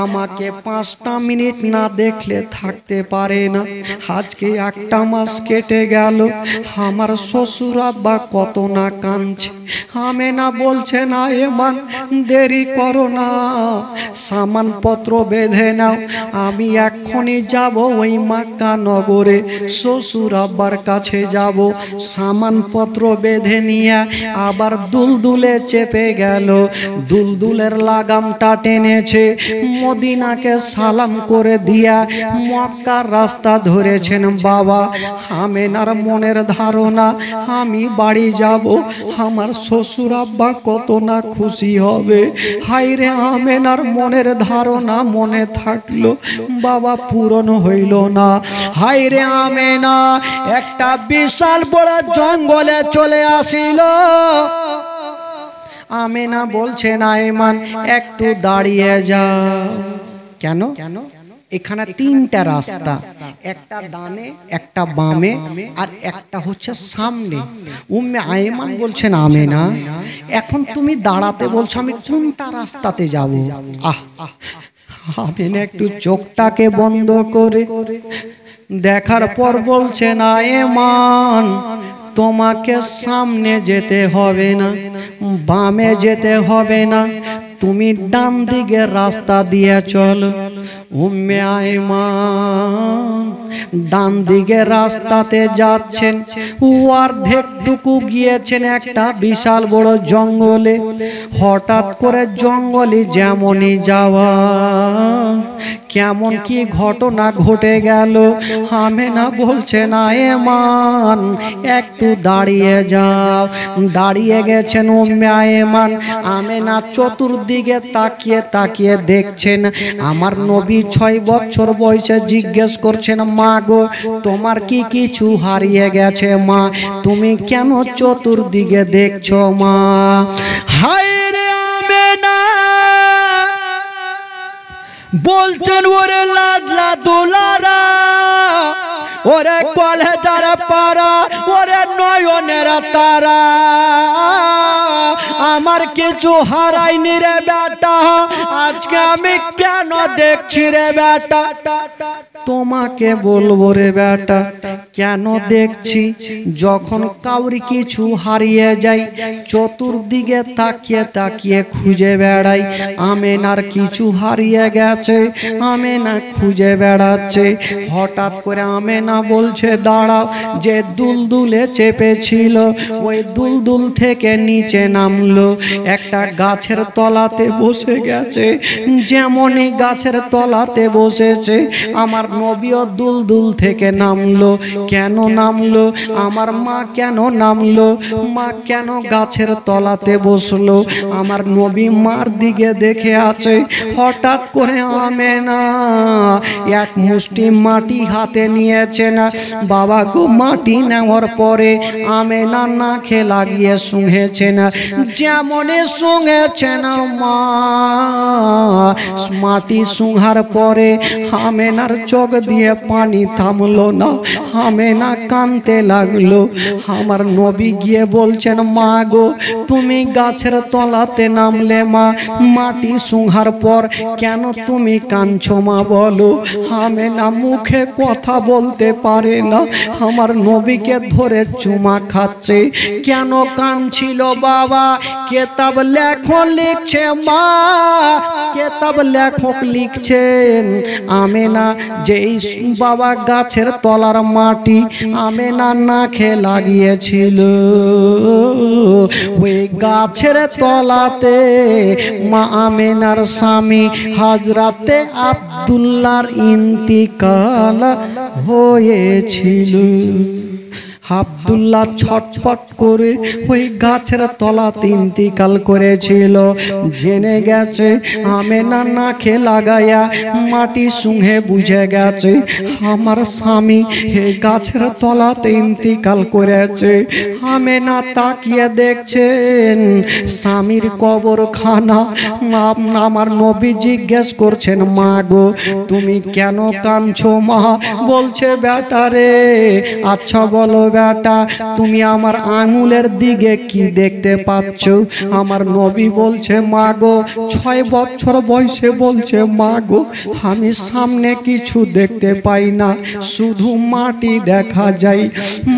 আমাকে 5টা মিনিট না দেখলে থাকতে পারে না, আজকে একটা মাস কেটে গেল, আমার শ্বশুর আব্বা কত না কাঁদছে। আমেনা বলছে, না এমান দেরি করো না, সামানপত্র বেঁধে নাও, আমি এক্ষুনি যাব ওই মক্কা নগরে, শ্বশুর আব্বার কাছে যাব। সামানপত্র বেঁধে নিয়ে আবার দুলদুলে চেপে গেল, দুলদুলের লাগামটা টেনেছে, মদিনাকে সালাম করে দিয়া মক্কার রাস্তা ধরেছেন। বাবা আমেনার মনের ধারণা, আমি বাড়ি যাব, আমার শ্বশুর আব্বা কত না খুশি হবে। হায়রে আমেনার মনের ধারণা মনে থাকলো, বাবা পূরণ হইল না। হায়রে আমেনা একটা বিশাল বড় জঙ্গলে চলে আসিল। আমেনা বলছেন, আইমান একটু দাঁড়িয়ে যাও। কেন? এখানে তিনটা রাস্তা, একটা ডানে, একটা বামে, আর একটা হচ্ছে সামনে। উম্মে আয়মান বলছেন আমেনা, এখন তুমি দাঁড়াতে বলছো, আমি কোনটা রাস্তাতে যাব? আমেনা একটু চোখটাকে বন্ধ করে দেখার পর বলছেন, আয়মান তোমাকে সামনে যেতে হবে না, বামে যেতে হবে না, তুমি ডান দিকে রাস্তা দিয়ে চলো। উম্মে আয়মান ডান দিকে রাস্তাতে যাচ্ছেন, অর্ধেকটুকু গিয়েছেন একটা বিশাল বড় জঙ্গলে। হঠাৎ করে জঙ্গলে যেমনই যাওয়া, কেমন কি ঘটনা ঘটে গেল। আমেনা বলছেন, আয়মান একটু দাঁড়িয়ে যাও। দাঁড়িয়ে গেছেন উম্মে আয়মান। আমেনা চতুর্দিকে তাকিয়ে তাকিয়ে দেখছেন, আমার নবী 6 বছর বয়সে জিজ্ঞেস করছেন, মা গো তোমার কি কিছু হারিয়ে গেছে মা? তুমি কেন চতুর্দিকে দেখছো মা? হায় রে আমেনা বলছেন, ওরে লাডলা দুলারা, ওরে কলেজার পারা, ওরে নয়নের তারা, আমার কিছু হারাইনি রে বেটা, আজকে আমি কেন দেখছি রে বেটা? তোমাকে বলবো রে বেটা কেন দেখছি? যখন কাউরি কিছু হারিয়ে যায় চতুর্দিকে তাকিয়ে তাকিয়ে খুঁজে বেড়াই। আমেনার কিছু হারিয়ে গেছে, আমেনা খুঁজে বেড়াচ্ছে। হঠাৎ করে আমেনা বলছে, দাঁড়াও। যে দুলদুলে চেপেছিল ওই দুলদুল থেকে নিচে নামলো, একটা গাছের তলাতে বসে গেছে। যেমনই গাছের তলাতে বসেছে, আমার নবীও দুলদুল থেকে নামলো। কেন নামলো? আমার মা কেন নামলো? মা কেন গাছের তলাতে বসলো? আমার নবী মার দিকে দেখে আছে। হঠাৎ করে আমেনা এক মুষ্টি মাটি হাতে নিয়েছে না। বাবা গো, মাটি নেওয়ার পরে আমেনা নাকে লাগিয়ে শুঙেছে না। যেমনই শুঙেছে না মা, মাটি শুঙার পরে আমেনার চোখ দিয়ে পানি থামলো না। আমেনা কাঁদতে লাগলো। আমার নবী গিয়ে বলছেন, মা গো তুমি গাছের তলাতে নামলে মা, মাটি শুঙার পর কেন তুমি কাঁদছো মা বলো? আমেনা মুখে কথা বলতে পারে না, আমার নবীকে ধরে চুমা খাচ্ছে। কেন কাঁদছিল বাবা? কেতাব লেখক লিখছে মা, কেতাব লেখক লিখছেন আমেনা যেই বাবা গাছের তলার মাটি আমেনা নাকে লাগিয়েছিল, ওই গাছের তলাতে মা আমেনার স্বামী হযরতে আব্দুল্লাহর ইন্তিকাল হয়েছিল। আব্দুল্লাহ ছটফট করে ওই গাছের তলাতে ইন্তিকাল করেছিল। জেনে গেছে আমেনা নাকে লাগায়া মাটি শুঙে বুঝে গেছে আমার স্বামী এই গাছের তলাতে ইন্তিকাল করেছে। আমেনা তাকিয়ে দেখছেন স্বামীর কবরখানা। আমার নবী জিজ্ঞেস করছেন, মা গো তুমি কেন কাঁদছো মা? বলছে, বেটা রে, আচ্ছা বলো বেটা তুমি আমার আঙুলের দিকে কি দেখতে পাচ্ছ? আমার নবী বলছে, মা গো 6 বছর বয়সে বলছে, মা গো আমি সামনে কিছু দেখতে পাই না, শুধু মাটি দেখা যায়।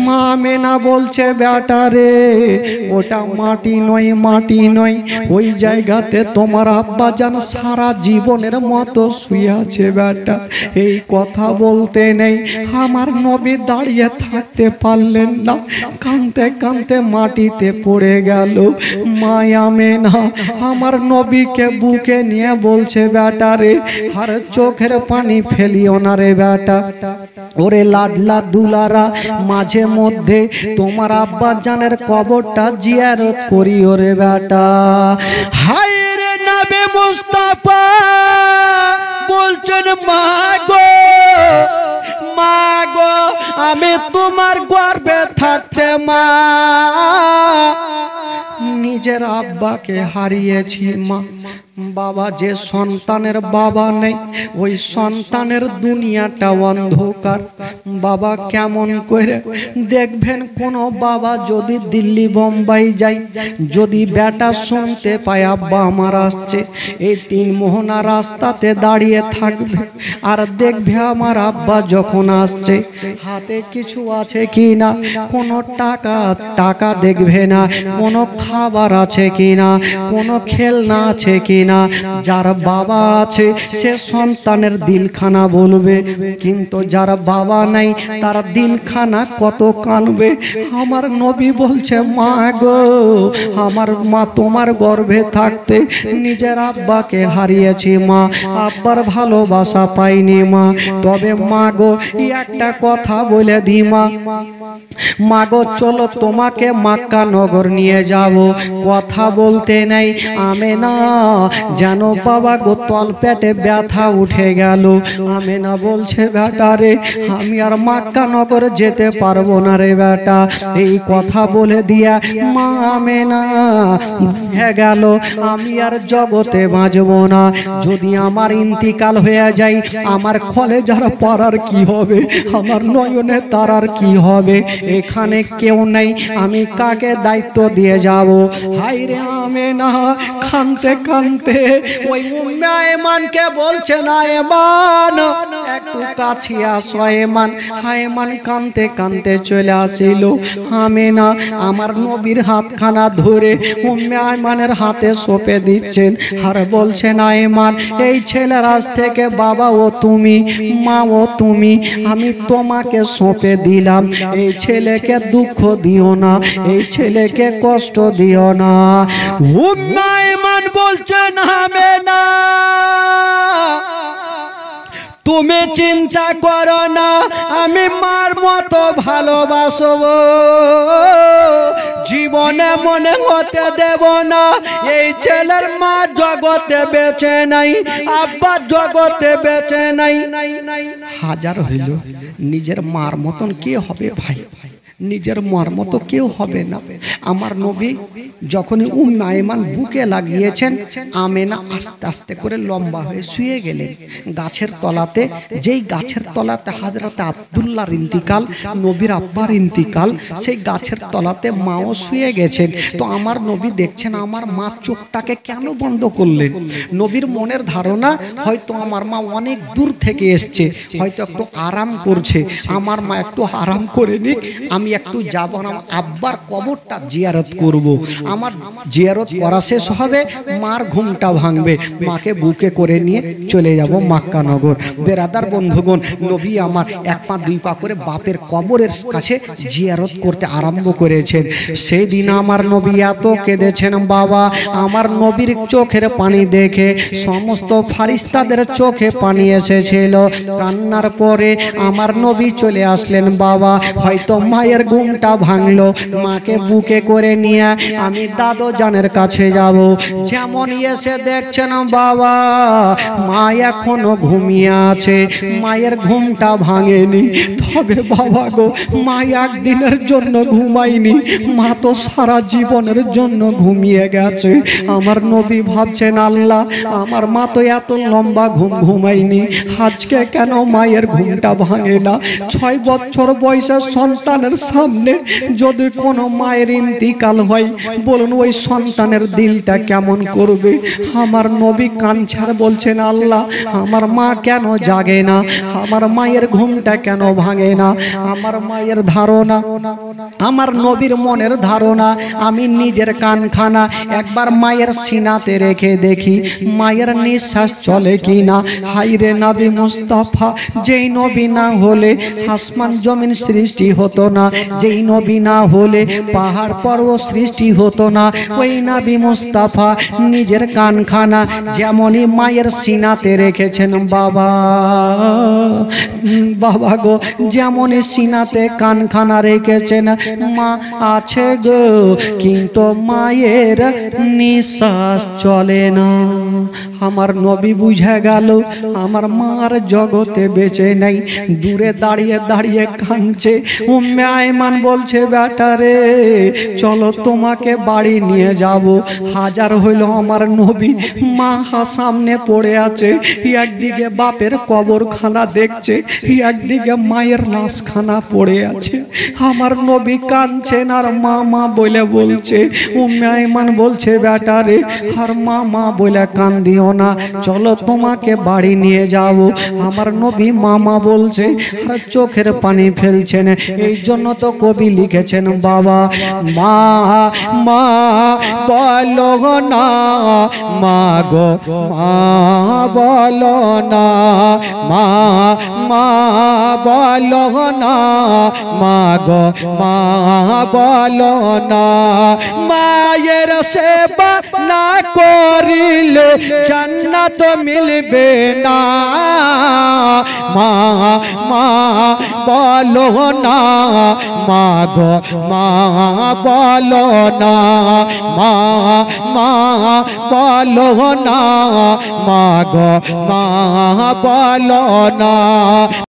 মা আমেনা বলছে, বেটা রে ওটা মাটি নয়, মাটি নয়, ওই জায়গাতে তোমার আব্বা জান সারা জীবনের মতো শুয়ে আছে বেটা। এই কথা বলতে নেই, আমার নবী দাঁড়িয়ে থাকতে পারলেন না, কাঁদতে কাঁদতে মাটিতে পড়ে গেল। মা আমেনা আমার নবীকে বুকে নিয়ে বলছে, বেটা রে আর চোখের পানি ফেলিও না রে বেটা, ওরে লাডলা দুলারা, মাঝে মধ্যে তোমার আব্বা জানের কবরটা জিয়ারত করিও রে বেটা। হায় রে নবী মুস্তাফা বলছেন, মা গো মা গো আমি তোমার গর্ভে থাকতে মা নিজের আব্বাকে হারিয়েছি মা, বাবা যে সন্তানের বাবা নেই ওই সন্তানের দুনিয়াটা অন্ধকার। বাবা কেমন করে দেখবেন কোন বাবা যদি দিল্লি বোম্বাই যায়, যদি বেটা শুনতে পায় আব্বা আমার আসছে, এই 3 মোহনা রাস্তাতে দাঁড়িয়ে থাকবে আর দেখবে আমার আব্বা যখন আসছে হাতে কিছু আছে কি না, কোনো টাকা দেখবে না, কোনো খাবার আছে কি না, কোনো খেলনা আছে কি না। যার বাবা আছে সে সন্তানের দিলখানা বলবে, কিন্তু যার বাবা নাই তার দিলখানা কত কানবে। আমার নবী বলছে, মা গো, আমার মা তোমার গর্ভে থাকতে নিজের আব্বাকে হারিয়েছি মা, আব্বার ভালোবাসা পাইনি মা। তবে মা গো একটা কথা বলে দি মা, মা গো চলো তোমাকে মক্কা নগর নিয়ে যাব। কথা বলতে নাই আমেনা যেন বাবা গো তল পেটে ব্যথা উঠে গেল। আমেনা বলছে, বেটা রে আমি আর মক্কা নগর যেতে পারবো না রে বেটা। এই কথা বলে দিয়া মা আমেনা বুঝে গেল আমি আর জগতে বাঁচবো না। যদি আমার ইন্তিকাল হয়ে যায় আমার কলেজার পাড়ার কি হবে, আমার নয়নে তারার কি হবে, এখানে কেউ নেই, আমি কাকে দায়িত্ব দিয়ে যাব। হায়রে আমেনা কাঁদতে কাঁদতে ওই উম্মে আয়মানকে বলছে, না আয়মান একটু কাছে আসো আয়মান। আয়মান কাঁদতে কাঁদতে চলে আসিল। আমেনা আমার নবীর হাতখানা ধরে উম্মে আয়মানের হাতে সঁপে দিচ্ছেন আর বলছেন, আয়মান এই ছেলের আজ থেকে বাবা ও তুমি, মা ও তুমি, আমি তোমাকে সঁপে দিলাম। এই ছেলেকে দুঃখ দিও না, এই ছেলেকে কষ্ট দিও না। উম্মে আয়মান বলছেন, আমেনা তুমি চিন্তা করো না, আমি মার মতো ভালোবাসবো, জীবনে মনে হতে দেব না এই ছেলের মা জগতে বেঁচে নাই, আব্বা জগতে বেঁচে নাই। হাজার হইল নিজের মার মতন কে হবে ভাই, নিজের মার মতো কেউ হবে না। আমার নবী যখনই উম্মে আয়মান বুকে লাগিয়েছেন, আমেনা আস্তে আস্তে করে লম্বা হয়ে শুয়ে গেলেন গাছের তলাতে। যেই গাছের তলাতে হযরতে আব্দুল্লাহর ইন্তিকাল, নবীর আব্বার ইন্তিকাল, সেই গাছের তলাতে মাও শুয়ে গেছেন। তো আমার নবী দেখছেন আমার মা চোখটাকে কেন বন্ধ করলেন। নবীর মনের ধারণা হয়তো আমার মা অনেক দূর থেকে এসছে, হয়তো একটু আরাম করছে, আমার মা একটু আরাম করে নিক, আমি একটু যাব না আব্বার কবরটা জিয়ারত করব। আমার জিয়ারত করা শেষ হবে, মার ঘুমটা ভাঙবে, মাকে বুকে করে নিয়ে চলে যাব মক্কা নগর। বেরাদার বন্ধুগণ, নবী আমার 1 পা 2 পা করে বাপের কবরের কাছে জিয়ারত করতে আরম্ভ করেছেন। সেই দিন আমার নবী এত কেঁদেছেন বাবা, আমার নবীর চোখের পানি দেখে সমস্ত ফারিস্তাদের চোখে পানি এসেছিল। কান্নার পরে আমার নবী চলে আসলেন বাবা। হয়তো মায়ের ঘুমটা ভাঙলো, মাকে বুকে করে নিয়ে আমি দাদু জানের কাছে যাব। যেমন এসে দেখছেন বাবা মা এখনো ঘুমিয়ে আছে, মায়ের ঘুমটা ভাঙেনি। তবে বাবা গো মা একদিনের জন্য ঘুমায়নি, মা তো সারা জীবনের জন্য ঘুমিয়ে গেছে। আমার নবী ভাবছেন, আল্লাহ আমার মা তো এত লম্বা ঘুম ঘুমায়নি, আজকে কেন মায়ের ঘুমটা ভাঙে না। 6 বছর বয়সের সন্তানের সামনে যদি কোনো মায়ের ইন্তিকাল হয়, বলুন ওই সন্তানের দিলটা কেমন করবে। আমার নবী কাঁদছেন, বলছেন, আল্লাহ আমার মা কেন জাগে না, আমার মায়ের ঘুমটা কেন ভাঙে না। আমার মায়ের ধারণা, আমার নবীর মনের ধারণা, আমি নিজের কানখানা একবার মায়ের সিনাতে রেখে দেখি মায়ের নিঃশ্বাস চলে কি না। হায়রে নবী মুস্তাফা, যেই নবী না হলে আসমান জমিন সৃষ্টি হতো না, যেই নবী না হলে পাহাড় পর্বত সৃষ্টি হতো না। ওই নবী মুস্তাফা নিজের কানখানা যেমনই মায়ের সিনাতে রেখেছেন বাবা, বাবা গো যেমনই সিনাতে কানখানা রেখেছেন, মা আছে গো কিন্তু মায়ের নিঃশ্বাস চলে না। আমার নবী বুঝে গেল আমার মার জগতে বেঁচে নেই। দূরে দাঁড়িয়ে দাঁড়িয়ে কাঁদছে। উম্মে আয়মান বলছে বেটা রে চলো তোমাকে বাড়ি নিয়ে যাব। হাজার হইল আমার নবী মা সামনে পড়ে আছে, একদিকে বাপের কবরখানা দেখছে, একদিকে মায়ের লাশখানা পড়ে আছে। আমার নবী কাঁদছেন আর মা মা বলে বলছে। উম্মে আয়মান বলছে বেটা রে আর মা মা বলে কান্দিও না, চলো তোমাকে বাড়ি নিয়ে যাব। আমার নবী মামা বলছে আর চোখের পানি ফেলছেন। এই জন্য তো কবি লিখেছেন বাবা মা মা বলো না মা গো মা বলো না মা মা বলো না মা গো মা বলো না। মায়ের সেবা না করিলে জান্নাত মিলবে না। মা মা বলো না মা গো মা বলো না মা মা বলো না মা গো মা বলো না।